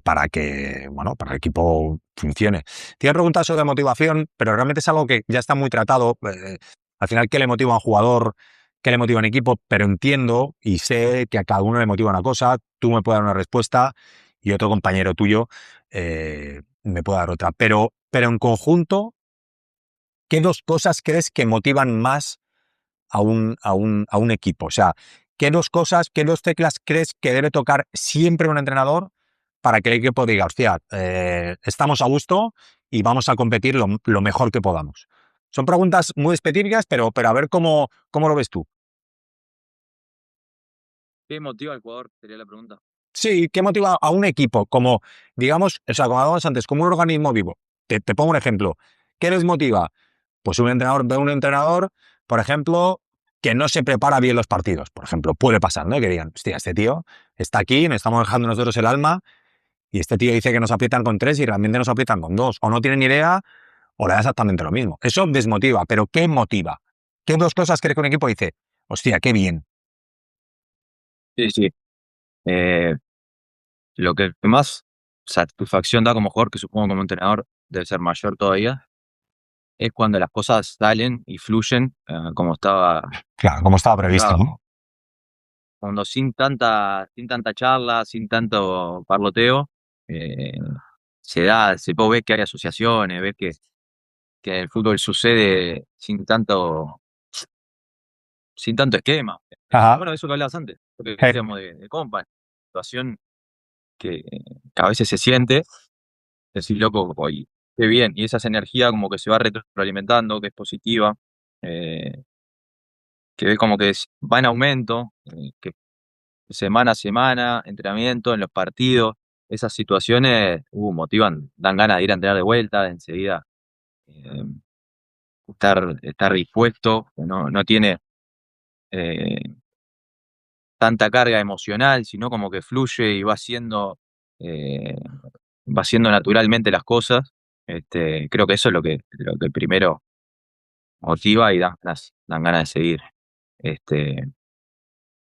para que el equipo funcione. Te iba a preguntar sobre motivación, pero realmente es algo que ya está muy tratado. Al final, ¿qué le motiva a un jugador? ¿Qué le motiva a un equipo? Pero entiendo y sé que a cada uno le motiva una cosa, tú me puedes dar una respuesta y otro compañero tuyo me puede dar otra. Pero en conjunto, ¿qué dos cosas crees que motivan más a un equipo? O sea, ¿qué dos cosas, qué dos teclas crees que debe tocar siempre un entrenador para que el equipo diga, hostia, estamos a gusto y vamos a competir lo mejor que podamos? Son preguntas muy específicas, pero a ver cómo lo ves tú. ¿Qué motiva al jugador? Sería la pregunta. Sí, ¿qué motiva a un equipo? Como, digamos, o sea, como hablábamos antes, como un organismo vivo. Te pongo un ejemplo. ¿Qué les motiva? Pues un entrenador ve un entrenador, por ejemplo, que no se prepara bien los partidos. Por ejemplo, puede pasar, ¿no? Que digan, hostia, este tío está aquí, nos estamos dejando nosotros el alma, y este tío dice que nos aprietan con 3 y realmente nos aprietan con 2. O no tiene ni idea, o le da exactamente lo mismo. Eso desmotiva, pero ¿qué motiva? ¿Qué dos cosas crees que un equipo dice? Hostia, qué bien. Sí, sí. Eh, lo que más satisfacción da como jugador, que supongo como entrenador debe ser mayor todavía, es cuando las cosas salen y fluyen como estaba Claro, como estaba previsto, acordado. ¿no? Cuando sin tanta charla, sin tanto parloteo, eh, vos ves que hay asociaciones, ves que el fútbol sucede sin tanto esquema. Ajá. Bueno, eso que hablabas antes, lo que Eh, decíamos de compa, situación que a veces se siente, decir, loco, hoy, qué bien, y esa energía como que se va retroalimentando, que es positiva, eh, que ves como que va en aumento, que semana a semana, entrenamiento, en los partidos, esas situaciones, motivan, dan ganas de ir a entrenar de vuelta, de enseguida eh, estar dispuesto, no tiene eh, tanta carga emocional, sino como que fluye y eh, va haciendo naturalmente las cosas. Creo que eso es lo que primero motiva y dan ganas de seguir. Este,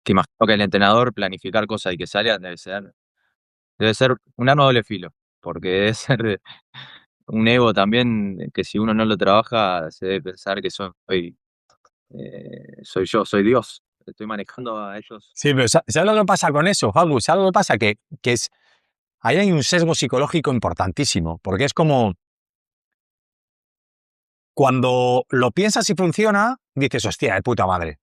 que imagino que el entrenador planificar cosas y que salgan debe ser un arma de doble filo, porque debe ser un ego también que si uno no lo trabaja se debe pensar que soy yo, soy Dios, estoy manejando a ellos. Sí, pero ¿sabes lo que pasa con eso, Facu? ¿Sabes lo que pasa? Que ahí hay un sesgo psicológico importantísimo, porque es como cuando lo piensas y funciona, dices, hostia, de puta madre.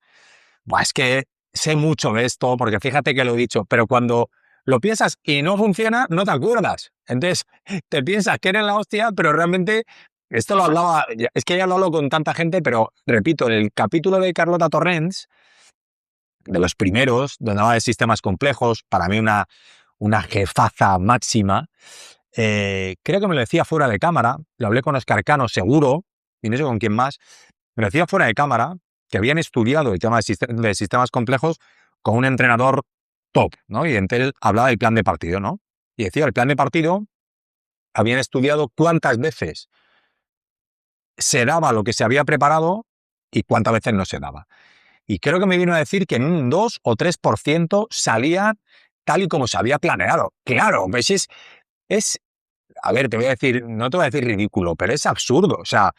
Buah, es que sé mucho de esto, porque fíjate que lo he dicho, pero cuando lo piensas y no funciona, no te acuerdas. Entonces, te piensas que eres la hostia, pero realmente, esto lo hablaba, es que ya lo hablo con tanta gente, pero repito, en el capítulo de Carlota Torrents, de los primeros, donde hablaba de sistemas complejos, para mí una jefaza máxima, creo que me lo decía fuera de cámara, lo hablé con Oscar Cano seguro, y no sé con quién más, me lo decía fuera de cámara, que habían estudiado el tema de sistemas complejos con un entrenador top, ¿no? Y entonces él hablaba del plan de partido, ¿no? Y decía, el plan de partido, habían estudiado cuántas veces se daba lo que se había preparado y cuántas veces no se daba. Y creo que me vino a decir que en un 2 o 3% salía tal y como se había planeado. Claro, pues es, a ver, te voy a decir, no te voy a decir ridículo, pero es absurdo. O sea,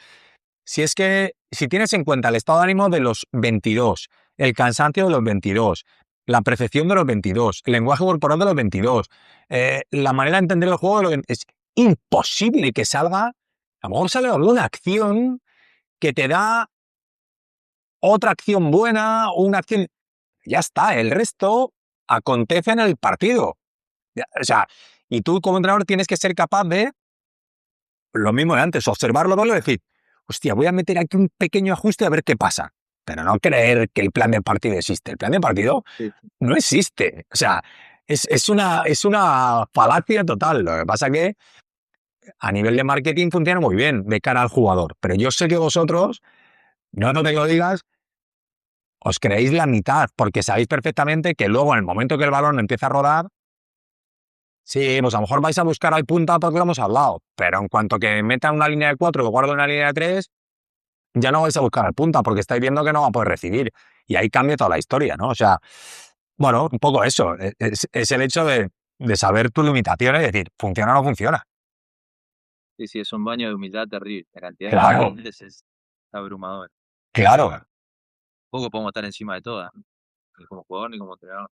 si tienes en cuenta el estado de ánimo de los 22, el cansancio de los 22, la percepción de los 22, el lenguaje corporal de los 22, la manera de entender el juego de los 22, es imposible que salga, a lo mejor sale alguna acción que te da otra acción buena o una acción, ya está, el resto acontece en el partido. O sea, y tú como entrenador tienes que ser capaz de, lo mismo de antes, observarlo, verlo y decir, hostia, voy a meter aquí un pequeño ajuste a ver qué pasa. Pero no creer que el plan de partido existe. El plan de partido Sí, no existe. O sea, es una falacia total. Lo que pasa que a nivel de marketing funciona muy bien de cara al jugador. Pero yo sé que vosotros, no te lo digas, os creéis la mitad, porque sabéis perfectamente que luego en el momento que el balón empieza a rodar, sí, pues a lo mejor vais a buscar al punta porque lo hemos hablado, pero en cuanto que metan una línea de 4 o guardo una línea de 3, ya no vais a buscar al punta porque estáis viendo que no va a poder recibir. Y ahí cambia toda la historia, ¿no? O sea, bueno, un poco eso. Es el hecho de saber tus limitaciones y decir, ¿funciona o no funciona? sí, sí, es un baño de humildad terrible, la cantidad de Claro, variables es abrumadora. claro, Poco podemos estar encima de todas, ni como jugador ni como entrenador.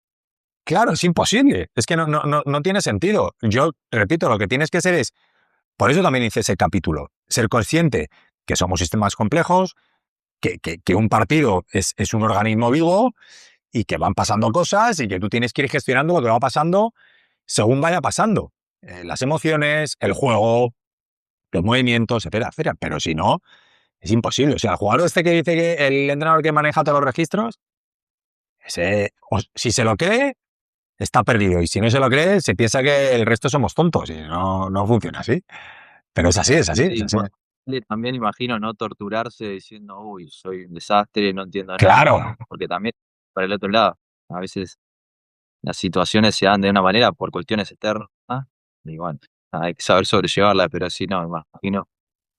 Claro, es imposible. Es que no tiene sentido. Yo repito, lo que tienes que hacer es, por eso también hice ese capítulo, ser consciente que somos sistemas complejos, que un partido es un organismo vivo y que van pasando cosas y que tú tienes que ir gestionando lo que va pasando según vaya pasando. Las emociones, el juego, los movimientos, etcétera, etcétera. Pero si no, es imposible. O sea, el jugador este que dice que el entrenador que maneja todos los registros, si se lo cree, está perdido. Y si no se lo cree, se piensa que el resto somos tontos. Y no funciona así. Pero es así, es así, es Sí, así. también imagino no torturarse diciendo, uy, soy un desastre, no entiendo nada, Claro. porque también, para el otro lado, a veces las situaciones se dan de una manera por cuestiones externas, y bueno, hay que saber sobrellevarla, pero si no, me imagino,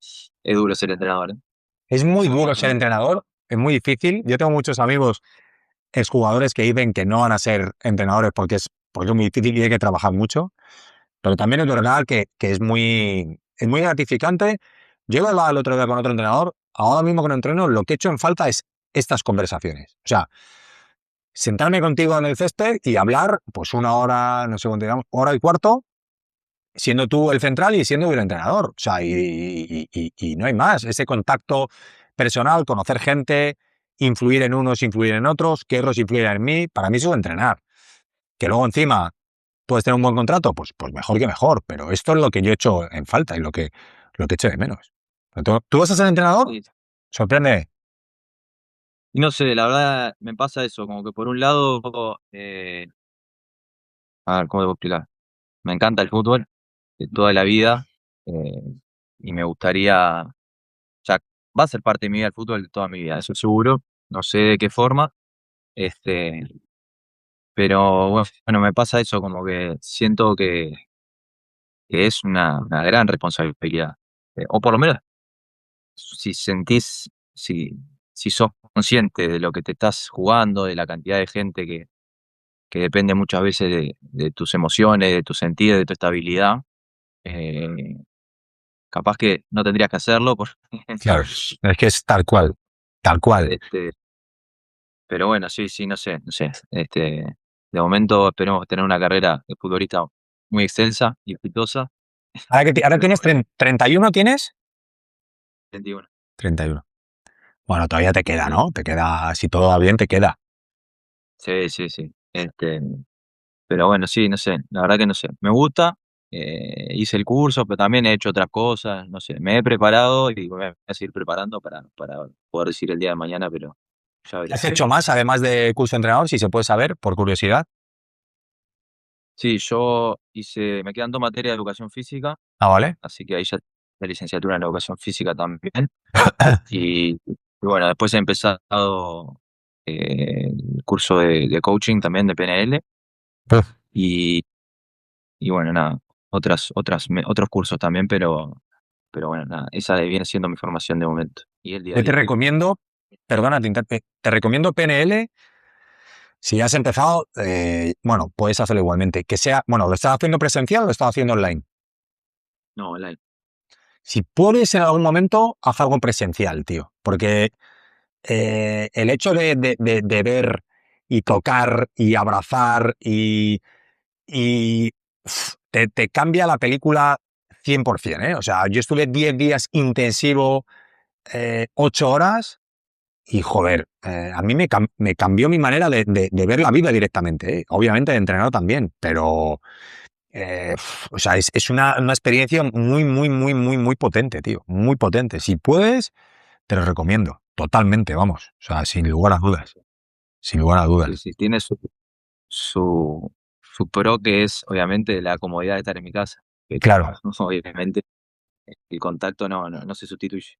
es duro ser entrenador, ¿eh? Es muy duro ser entrenador, es muy difícil. Yo tengo muchos amigos exjugadores que dicen que no van a ser entrenadores porque es muy difícil y hay que trabajar mucho. Pero también es verdad que es muy gratificante. Yo hablaba el otro día con otro entrenador, ahora mismo que no entreno, lo que he hecho en falta es estas conversaciones. O sea, sentarme contigo en el césped y hablar, pues una hora, no sé cuánto digamos, hora y cuarto, siendo tú el central y siendo yo el entrenador. O sea, y no hay más. Ese contacto personal, conocer gente, influir en unos, influir en otros, que otros influyan en mí, para mí eso es entrenar. Que luego encima puedes tener un buen contrato, pues mejor que mejor. Pero esto es lo que yo he hecho en falta y lo que echo de menos. ¿Tú vas a ser entrenador? Sí. Sorprende. Y no sé, la verdad me pasa eso, como que por un lado, a ver, ¿cómo debo explicar? Me encanta el fútbol de toda la vida, eh, y me gustaría, o sea, va a ser parte de mi vida el fútbol de toda mi vida, eso seguro, no sé de qué forma, este, pero bueno, me pasa eso, como que siento que es una gran responsabilidad, o por lo menos si sentís, si sos consciente de lo que te estás jugando, de la cantidad de gente que depende muchas veces de tus emociones, de tu sentido, de tu estabilidad, eh, capaz que no tendrías que hacerlo, Claro, es que es tal cual, tal cual. este, pero bueno, sí, sí, no sé, de momento esperemos tener una carrera de futbolista muy excelsa y exitosa. Ahora tienes 31, ¿tienes? 21. 31. Bueno, todavía te queda, Sí, ¿no? Te queda, si todo va bien, te queda. sí, sí, sí. Pero bueno, sí, no sé, la verdad que no sé. Me gusta, hice el curso, pero también he hecho otras cosas, no sé, me he preparado y voy a seguir preparando para poder decir el día de mañana, pero ya ¿Qué has veremos. hecho más, además de curso de entrenador, si se puede saber, por curiosidad? Sí, yo me quedan 2 materias de educación física, Ah, vale. así que ahí ya la licenciatura en educación física también. Y bueno, después he empezado el curso de coaching también de PNL Uf. y, y bueno, nada, otros cursos también, pero bueno, nada, esa viene siendo mi formación de momento y el día a Yo te día. recomiendo, perdona, te recomiendo PNL. Si has empezado, bueno, puedes hacerlo igualmente. Que sea, bueno, ¿lo estás haciendo presencial o lo estás haciendo online? No, online. Si puedes en algún momento, haz algo presencial, tío. Porque el hecho de ver y tocar y abrazar y te cambia la película 100%, ¿eh? O sea, yo estuve 10 días intensivo, 8 horas y, joder, a mí me cambió mi manera de ver la vida directamente, ¿eh? Obviamente de entrenar también, pero, o sea, es una experiencia muy, muy, muy, muy, muy potente, tío. Muy potente. Si puedes, te lo recomiendo. Totalmente, vamos. O sea, sin lugar a dudas. Sin lugar a Sí, dudas. sí, tiene su pro que es obviamente la comodidad de estar en mi casa, pero Claro. obviamente el contacto no se sustituye.